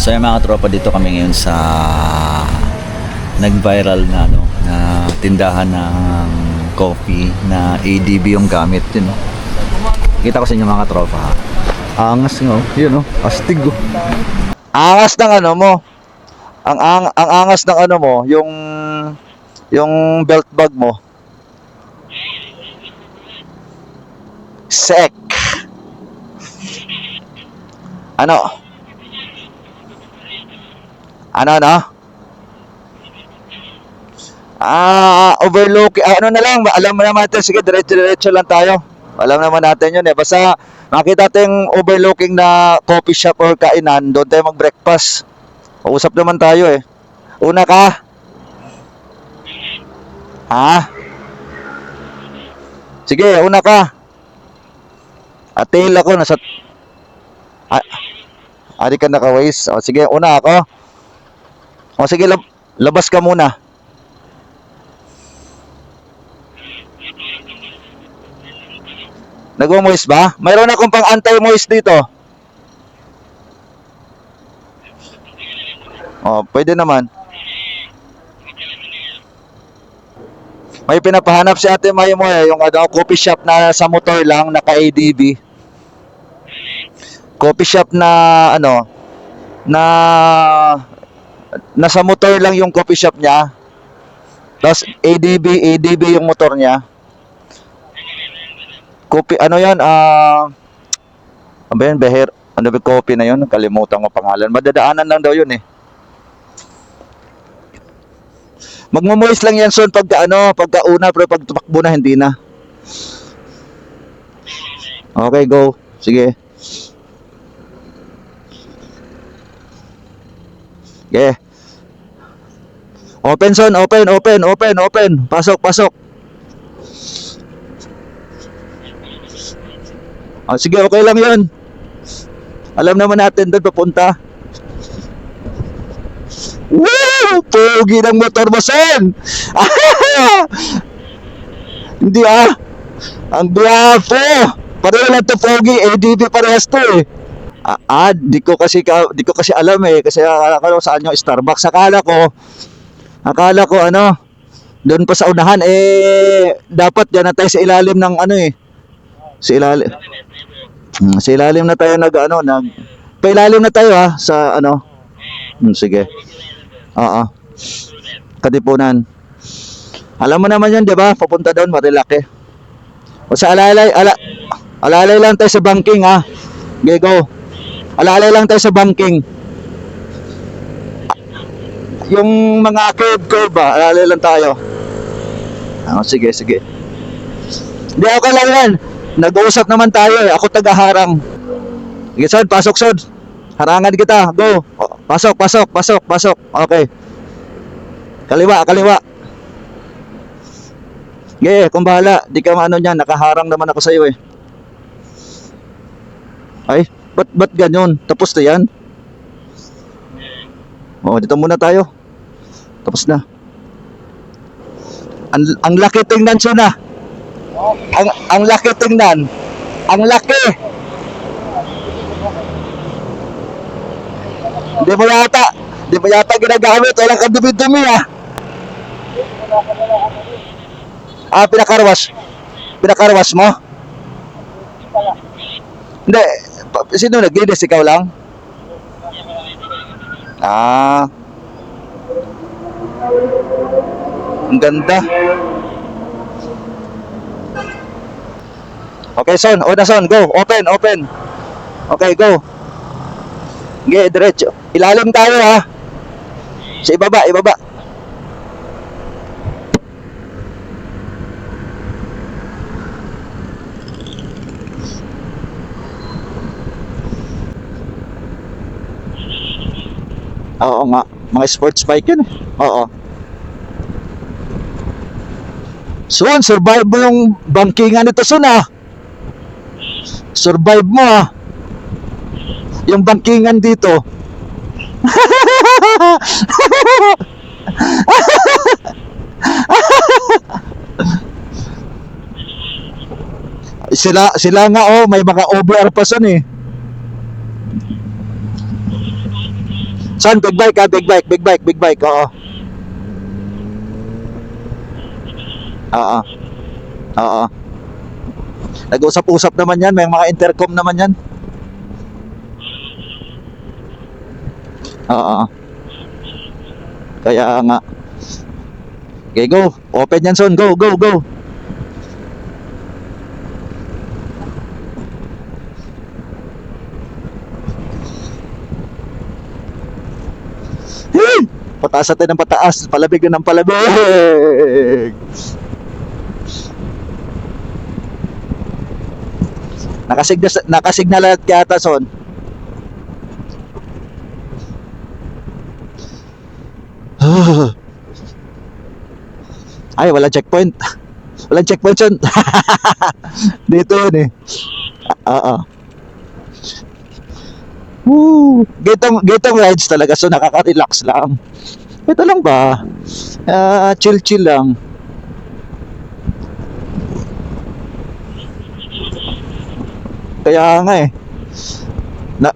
So yung mga tropa, dito kami ngayon sa nag-viral na na tindahan ng coffee na ADB yung gamit yun. Kita ko sa inyo mga tropa. Angas nga, yun astig. Angas ng ano mo. Ang angas ng ano mo, yung belt bag mo. Sek. Ano? Ano? Overlook. Ano na lang, alam mo naman natin. Sige, diretso lang tayo. Alam naman natin yun eh. Basta makita tayong overlooking na coffee shop or kainan, doon tayo mag-breakfast. Usap naman tayo eh. Una ka? Ha? Sige, una ka. Atil ako, nasa... Di ka naka-waste. O, sige, una ako. O, sige, labas ka muna. Nag-moist ba? Mayroon akong pang anti-moist dito. Oh, pwede naman. May pinapahanap si Ate Mayo mo yung coffee shop na sa motor lang, naka-ADB. Coffee shop na na nasa motor lang yung coffee shop niya. Tapos ADB yung motor niya. Coffee, ano yan? Ano ba yun? Beher? Ano ba coffee na yun? Kalimutan ko pangalan. Madadaanan lang daw yun eh. Magmo-moist lang yan son pagka una, pero pag tumakbo na hindi na. Okay, go. Sige. Yeah. Open son, open. Pasok. Sige, okay lang 'yun. Alam naman natin doon papunta. Woo! Pogi ng motor mo, son! Hindi Ang guwapo! Pareho lang to pogi, ADB parehas to eh. Di ko kasi alam eh, kasi akala ko saan yung Starbucks. Akala ko doon pa sa unahan dapat diyan na tayo sa ilalim ng sa ilalim na tayo pailalim na tayo sa sige. Oo. Katipunan. Alam mo naman 'yun, 'di ba? Papunta doon, Marilake. O sa alalay lang tayo sa banking Okay, go. Alalay lang tayo sa banking. Yung mga curve alalay lang tayo. Sige. Hindi, okay lang yan. Nag-uusap naman tayo eh. Ako tagaharang. Sige, Sod, pasok, Sod. Harangan kita. Go. Pasok. Okay. Kaliwa. Sige, kung bahala. Di ka niyan. Nakaharang naman ako sa'yo eh. Ay, ba't ganyan? Tapos na yan? Dito muna tayo. Tapos na. Ang laki tingnan, Sona. Ang laki tingnan. Ang laki. Di mo yata ginagamit. Walang kadumi-dumi Pinakarwas mo? Hindi. Sino naglinis? Ikaw lang? Ang ganda. Okay, Son. Son. Go. Open. Okay, go. Okay, diretso. Ilalim tayo Sa ibaba. Oo nga. Mga sports bike yun eh. Oo. Son, survive mo yung bankingan nito, Son Survive mo yung bankingan dito. Sila nga may mga OBR pa son eh. Son, big bike ha, big bike, oo. Oo, oo. Nag-usap-usap naman yan, may mga intercom naman yan. Oo, kaya nga. Okay, go. Open yan, son. Go, go, go. Hey! Pataas natin ng pataas. Palabig na ng palabig. Nakasignal at yata, son. Ay, wala checkpoint. Walang checkpoint, son. Dito yun eh. Oo. Woo! Gitong rides talaga, so nakaka-relax lang. Ito lang ba? Chill-chill lang. Kaya nga eh. Na,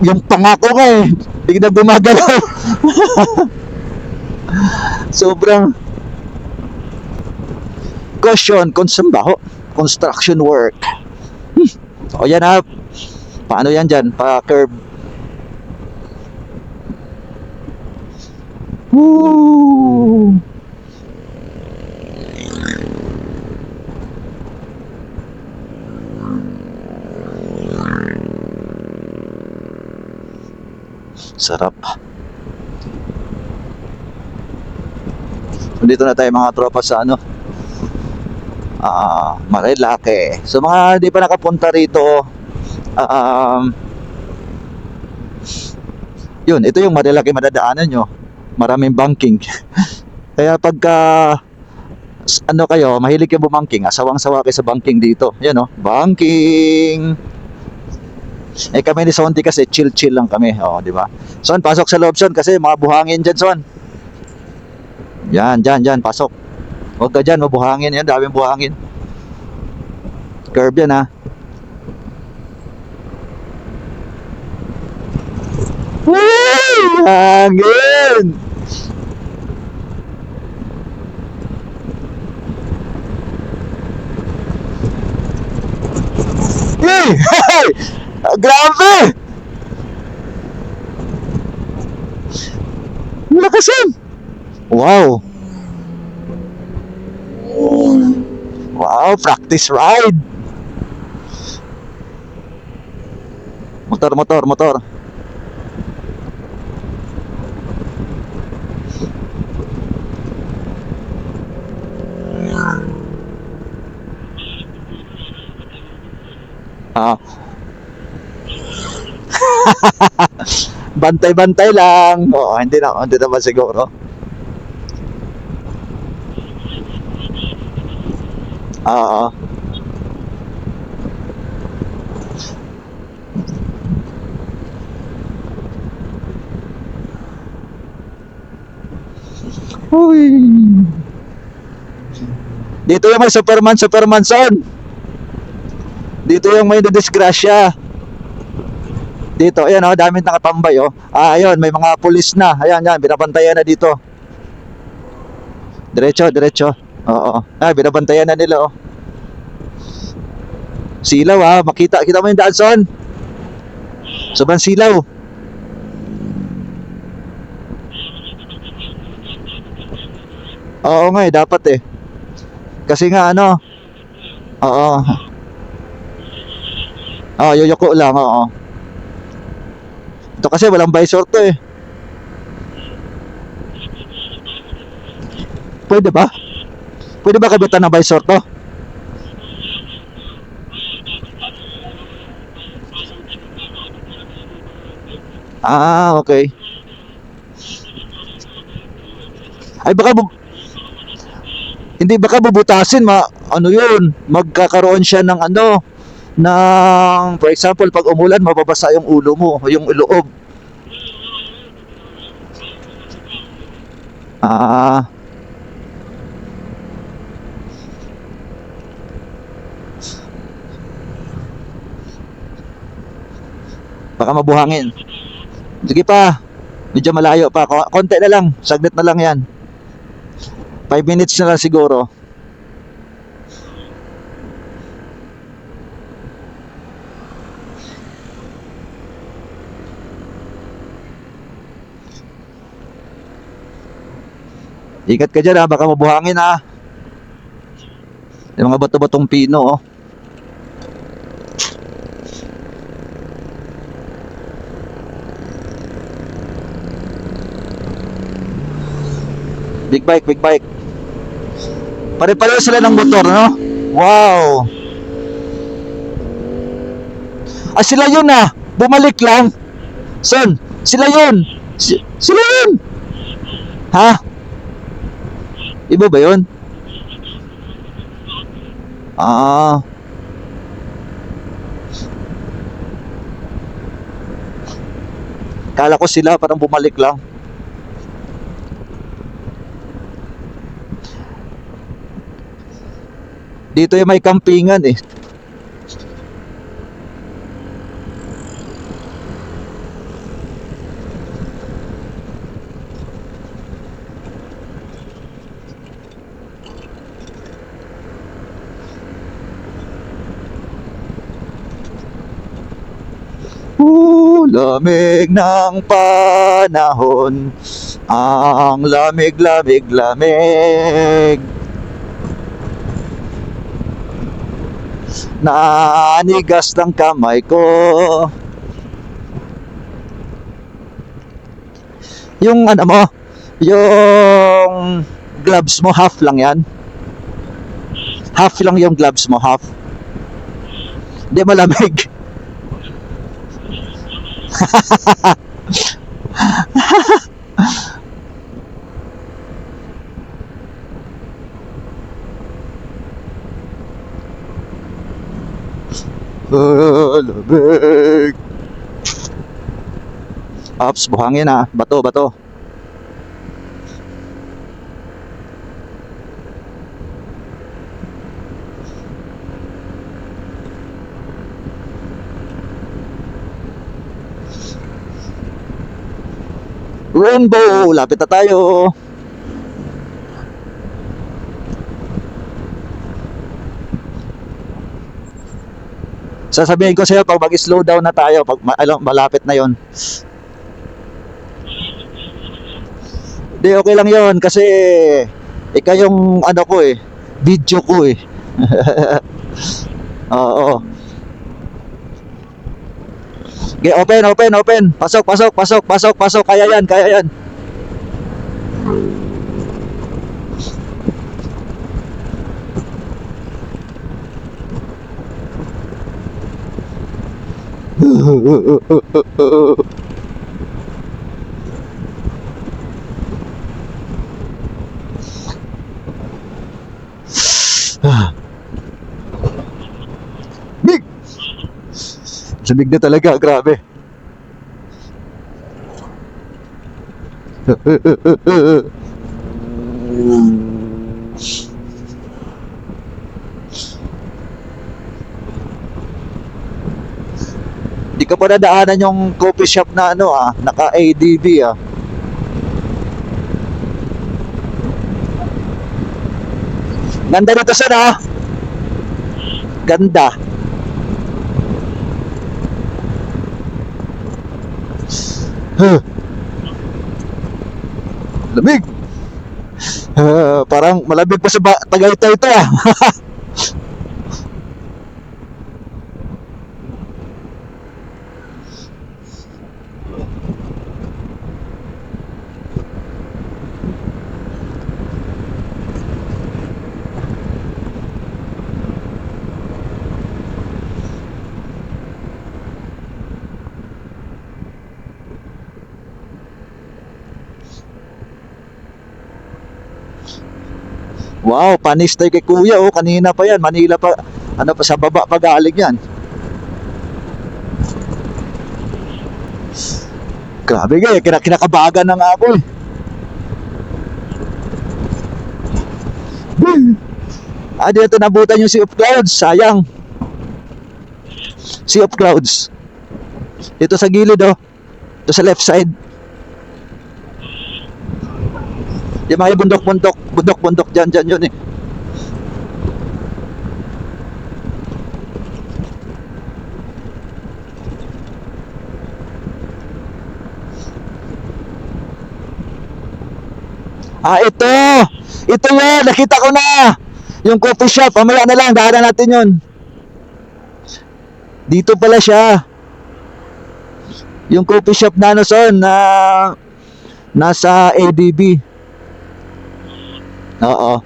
yung pangako nga eh. Bigla gumagalaw. Sobrang caution, construction work. O yan ha. Paano yan dyan? Pa-curve. Woo! Sarap. Dito na tayo mga tropa sa ano, Marilake. So mga di pa nakapunta rito, yun, ito yung Marilake madadaanan nyo. Maraming banking. Kaya pagka ano kayo, mahilig kayo bumangking, asawang-sawa kayo sa banking dito. Yan o, banking. Eh kami ni Sonti kasi chill-chill lang kami, di ba? Son, pasok sa loob, Son, kasi mga buhangin dyan, Son. Yan, dyan, pasok. Huwag ka dyan, mabuhangin yan, daming buhangin. Curve yan, ha. Woo! Hangin! Hey! Grabe! Lakas yan! Wow! Wow, practice ride! Motor. Bantay-bantay lang. Hindi naman siguro. Oo. Uy. Dito yung may Superman son. Dito yung may disgrasya. Dito, ayan daming nakatambay ayun, may mga pulis na. Ayan, binabantayan na dito. Diretso. Oo. Binabantayan na nila Silaw kita mo yung daan, son. Sobrang silaw. Oo nga dapat Kasi nga oo. Yoyoko lang, Ito kasi walang visor to Pwede ba? Pwede ba kabitan ng visor to? Okay. Ay hindi baka bubutasin yun, magkakaroon siya ng for example pag umulan mababasa yung ulo mo, yung loob. Baka mabuhangin. Sige pa. Medyo malayo pa. Konti na lang. Saglit na lang yan. 5 minutes na lang siguro. Ikat ka dyan ha, baka mabuhangin ha. Yung mga bato-batong pino oh. Big bike, big bike. Pare-pareho sila ng motor, no? Wow. Ah, sila yun ah. Bumalik lang. Son, sila yun. Sila yun. Ha? Iba ba yun? Ah. Kala ko sila parang bumalik lang. Dito yung may kampingan eh. Lamig ng panahon, ang lamig, lamig, lamig. Nanigas ng kamay ko. Yung ano mo, yung gloves mo, half lang yan. Half lang yung gloves mo, half. Hindi malamig. Lamig. Ops, buhangin ah. Bato, bato. Rainbow, lapit na tayo. Sasabihin ko sa'yo pag mag-slow down na tayo, pag malapit na yon. Hindi, okay lang yon kasi ikaw yung ano ko eh, video ko eh. Oo. Okay, open, open, open. Pasok, pasok, pasok, pasok, pasok. Kaya yan, kaya yan. Big! Lamig na talaga, grabe. Di ka pa nadaanan yung coffee shop na ano ah, naka ADB ah. Ganda nito sana ah. Ganda. Lamig. Parang malamig pa sa Tagaytay ito ah. Wow, panis tayo kay kuya oh, kanina pa yan, Manila pa, ano pa sa baba pa galing yan. Grabe nga, kinakabagan na nga ako eh. Dito nabutan yung Sea of Clouds, sayang. Sea of Clouds. Dito sa gilid oh, dito sa left side. Yung mga bundok-bundok dyan yun eh. Ito! Ito yun! Nakita ko na! Yung coffee shop, mamaya na lang, daanan natin yun. Dito pala siya. Yung coffee shop na ano son, na nasa ADB. Oo.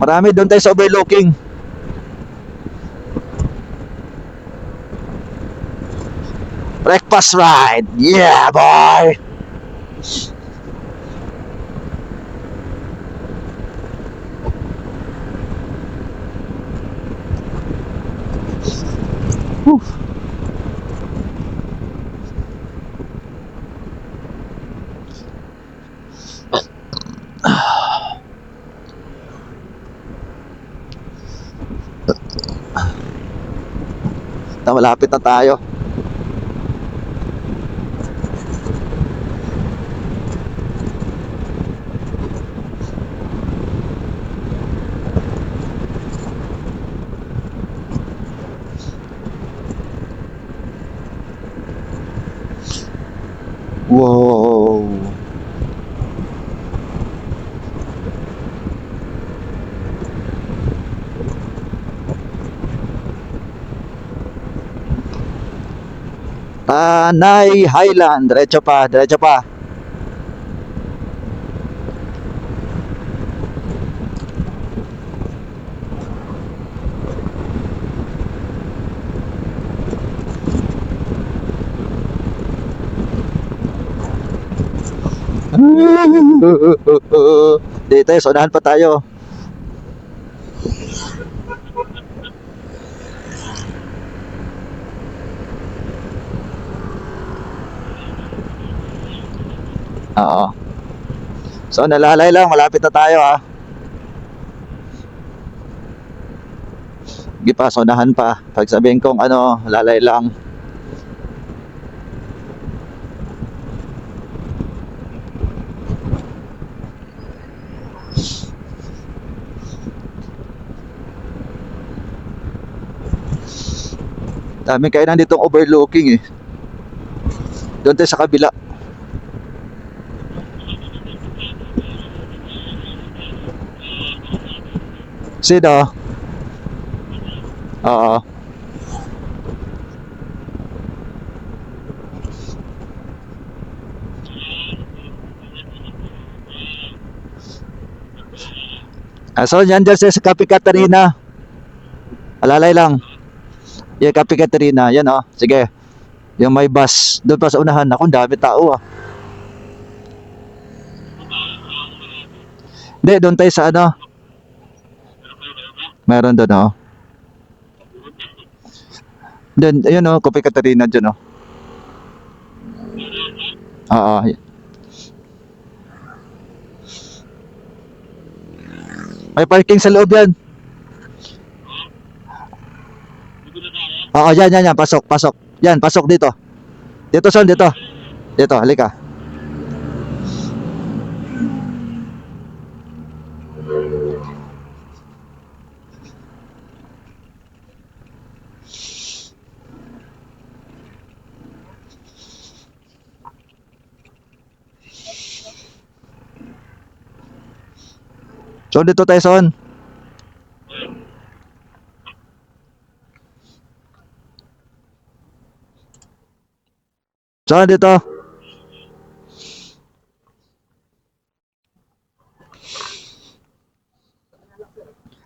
Marami doon tayo sa overlooking. Breakfast ride. Yeah, boy. Whew. Malapit na tayo. Wow. Tanay Highland. Diretso pa, diretso pa. Dito tayo, unahan pa tayo. Oo. So nalalay lang, malapit na tayo ha. Sige pa, unahan pa. Pag sabihin kong ano, lalay lang. Dami kainan ditong overlooking eh. Doon tayo sa kabila. Sino? Oo. So yan dyan sa Cafe Catarina. Alalay lang. Yung Cafe Catarina, yan oh. Sige. Yung may bus, doon pa sa unahan. Ako, dami tao ah. Hindi, doon tayo sa ano. Meron doon oh. Doon, ayun oh, Cafe Catarina dyan oh. Oo. May parking sa loob yan. Oo, yan. Pasok. Yan, pasok dito. Dito, son, dito. Dito, halika. So, dito tayo, son. So, dito.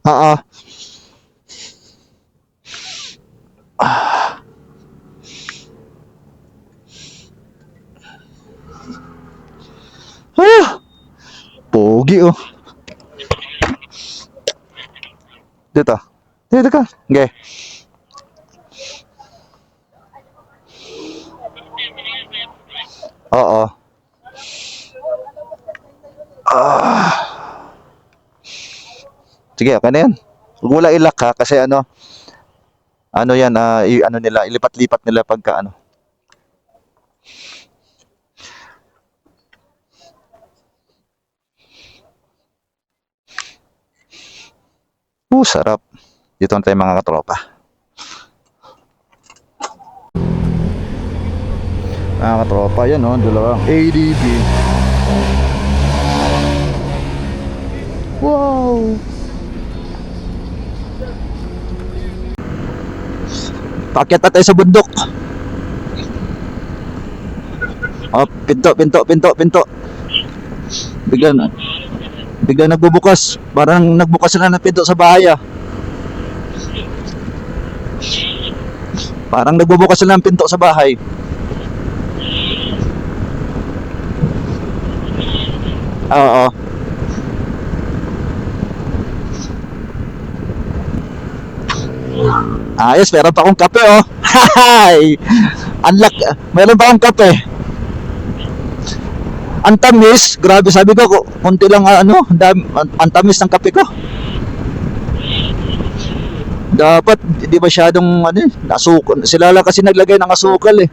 Oo. Pogi oh. Dito. Dito ka. Okay. Oo. Sige, okay na yan. Huwag mo lang ilak ha, kasi ano yan, ano nila, ilipat-lipat nila pagka ano. Sarap. Dito na tayo mga katropa. Mga katropa, yan o, dalawang ADB. Wow! Paakyat na tayo sa bundok. Oh, pinto. Bigla nagbubukas. Parang nagbukas na ng pinto sa bahay ah. Parang nagbubukas na ng pinto sa bahay. Oo. Ayos, meron pa akong kape oh. Hay! Meron pa akong kape. Ang tamis, grabe sabi ko, konti lang ang tamis ng kape ko. Dapat hindi masyadong asukal. Sila lang kasi naglagay ng asukal eh.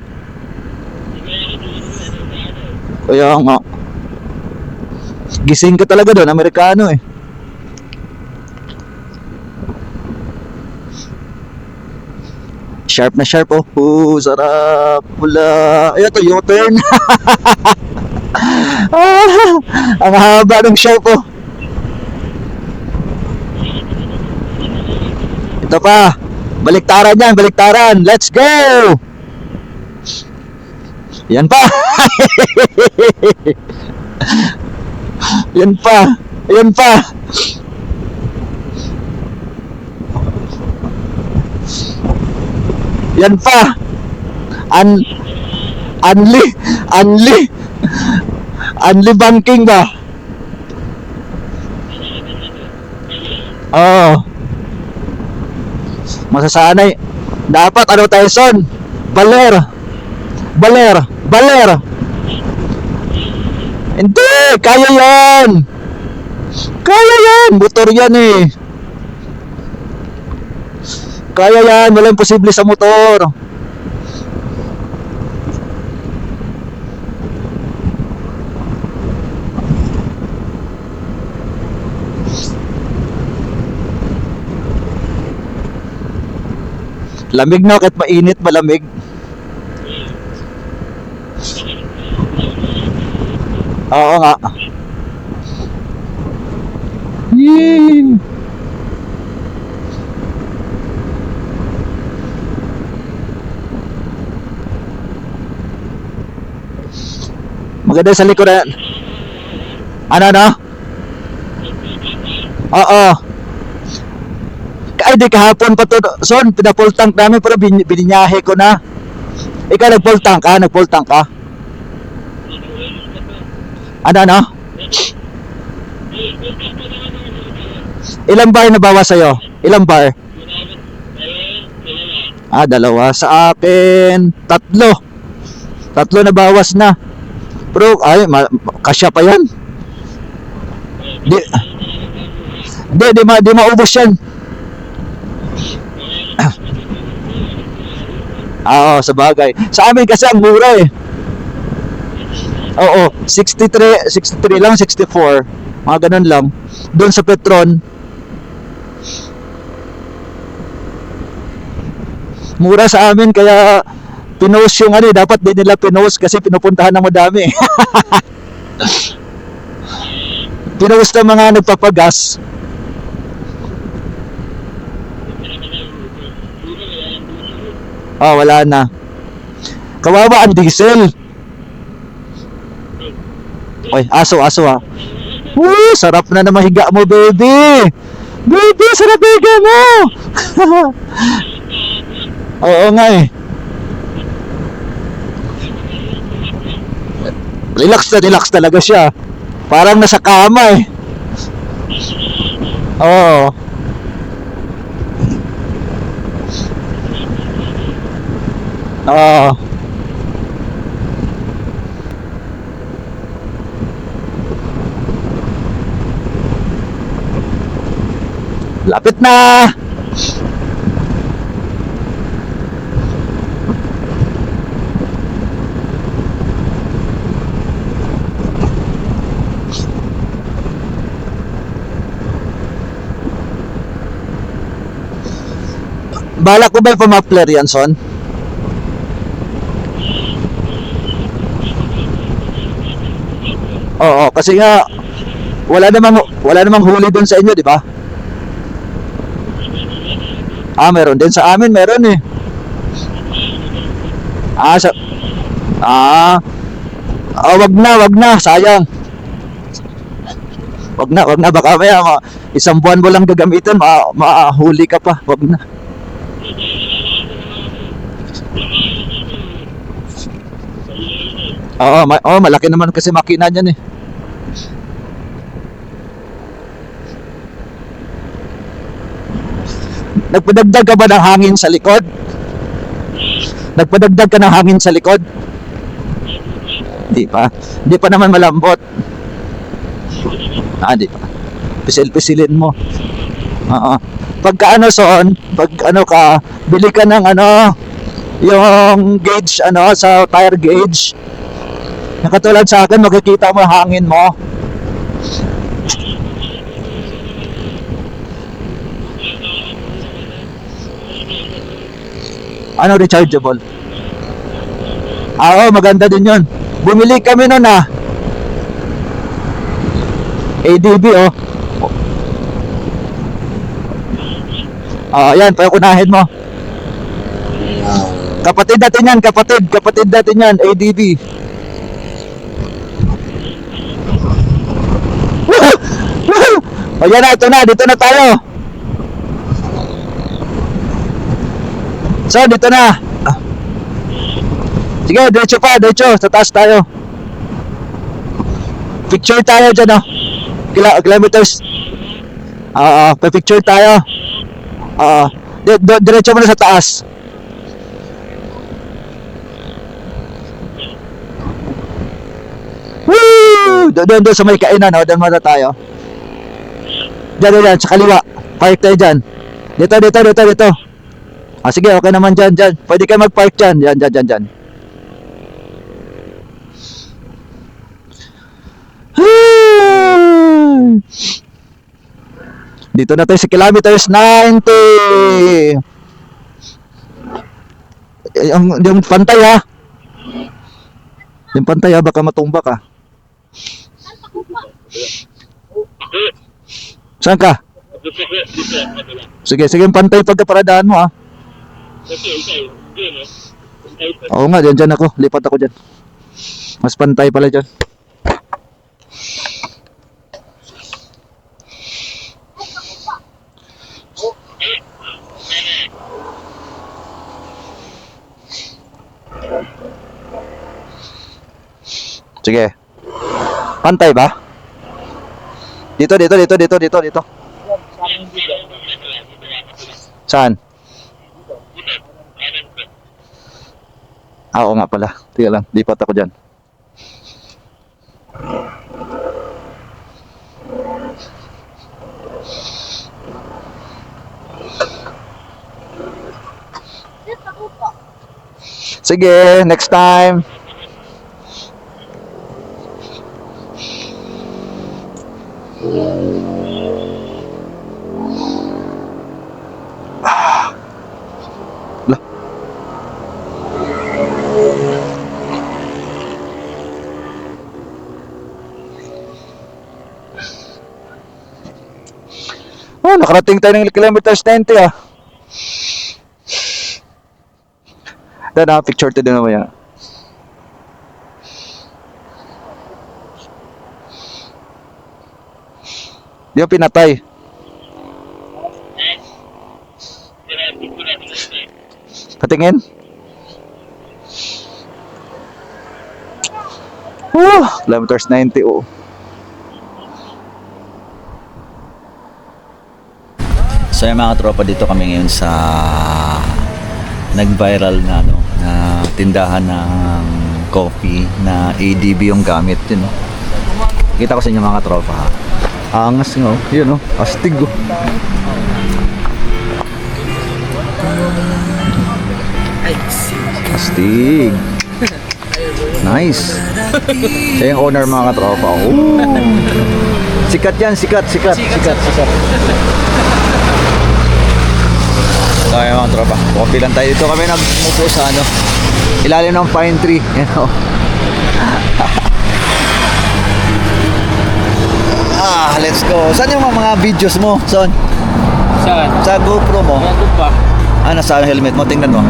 Kaya nga. Gising ka talaga doon, Amerikano eh. Sharp na sharp oh. Sarap. Pula. Ay, ito, U-turn. Ang haba ng sharp oh. Ito pa. Baliktaran yan, baliktaran. Let's go! Yan pa. Yan pa. Yan pa. Yan pa. Unli banking ba? Oh. Masasanay. Dapat ano tayo son? Baler. Hindi, kaya yan. Motor yan eh. Kaya yan, walang posible sa motor. Lamig na, kahit mainit, malamig. Oo nga. Yee! Maganda sa likuran. Ano? Oo. Ay, di kahapon pa to. Son, pinapul tank namin pero bininyahe ko na. Ikaw nagfull tank ka? Ano? Ilang bar na bawas sa'yo? Ilang bar? Dalawa. Sa akin, 3. 3 na bawas na. Pero, kasya pa yan. Di maubos yan. Oo, sa bagay. Sa amin kasi ang mura eh. Oo, 63 lang, 64. Mga ganun lang. Doon sa Petron, mura sa amin kaya pinost yung dapat din nila pinost kasi pinupuntahan ng madami. Pinost ng mga nagpapagas. Wala na. Kawawa ang diesel. Oy, aso ha. Sarap na mahiga mo, baby. Baby, sarap higa mo. Oo nga eh. Relax talaga siya. Parang nasa kama eh. Oo. Lapit na! Balak ko ba pumapler yan, Son? Oo, kasi nga wala namang huli doon sa inyo, di ba? Meron din sa amin, meron eh. Sa wag na, sayang. Wag na, baka maya isang buwan mo lang gagamitin, mahuli ka pa. Wag na. Malaki naman kasi makina niyan eh. Nagpadagdag ka ba ng hangin sa likod? Nagpadagdag ka ng hangin sa likod? Hindi pa. Hindi pa naman malambot. Hindi pa. Pisil-pisilin mo. Pagka Son, pag ka, bili ka ng yung gauge sa tire gauge. Nakatulad sa akin, makikita mo hangin mo. Rechargeable? Maganda din yun. Bumili kami nun ADB yan, paunahin mo. Kapatid natin yan, ADB. Yan na, dito na tayo. So, dito na. Sige, diretso, sa taas tayo. Picture tayo dyan, kilometers. Pa-picture tayo. Diretso muna sa taas. Woo! Doon sa may kainan, doon muna tayo. Diyan, sa kaliwa. Park tayo dyan. Dito. Sige, okay naman dyan. Pwede kayo mag-park dyan. Dyan. Dito na tayo sa kilometers 90. Yung pantay Yung pantay baka matumba ka. Saan ka? Sige, yung pantay pagkaparadaan mo Oo nga, dyan ako. Lipat ako dyan. Mas pantay pala dyan. Sige. Pantay ba? Dito. Saan? Oo nga pala. Tiga lang, lipat ako dyan. Sige, next time. Nakarating tayo ng kilometers 90 picture tayo din naman yan. Di yung pinatay. Patingin. Kilometers 90 So yung mga tropa, dito kami ngayon sa nag-viral na na tindahan ng coffee na ADB yung gamit yun. Kita ko sa inyo mga tropa Angas astig Astig. Nice. Siya yung owner mga katropa. Oh. Sikat yan, sikat. So ayun mga tropa, coffee lang tayo dito. Kami nagmupo sa ilalim ng pine tree. Yan o. Let's go. Saan yung mga videos mo, Son? Saan? Sa GoPro mo? Ano pa? Nasa helmet mo, tingnan mo.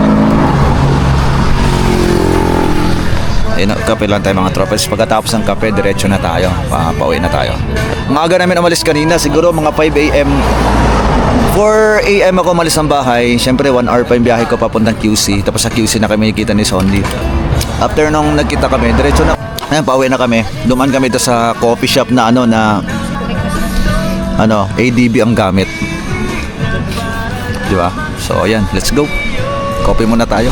Ayun, kape lang tayo mga tropa. Pagkatapos ng kape, diretso na tayo. Pauwi na tayo. Ang aga namin umalis kanina, siguro mga 5 a.m. 4 a.m. ako umalis ng bahay. Siyempre 1 hour pa yung biyahe ko papuntang QC. Tapos sa QC na kami nakita ni Sondi. After nung nagkita kami, diretso na. Ayun, pauwi na kami. Dumaan kami doon sa coffee shop na ADB ang gamit. Di ba? So ayan, let's go. Coffee muna tayo.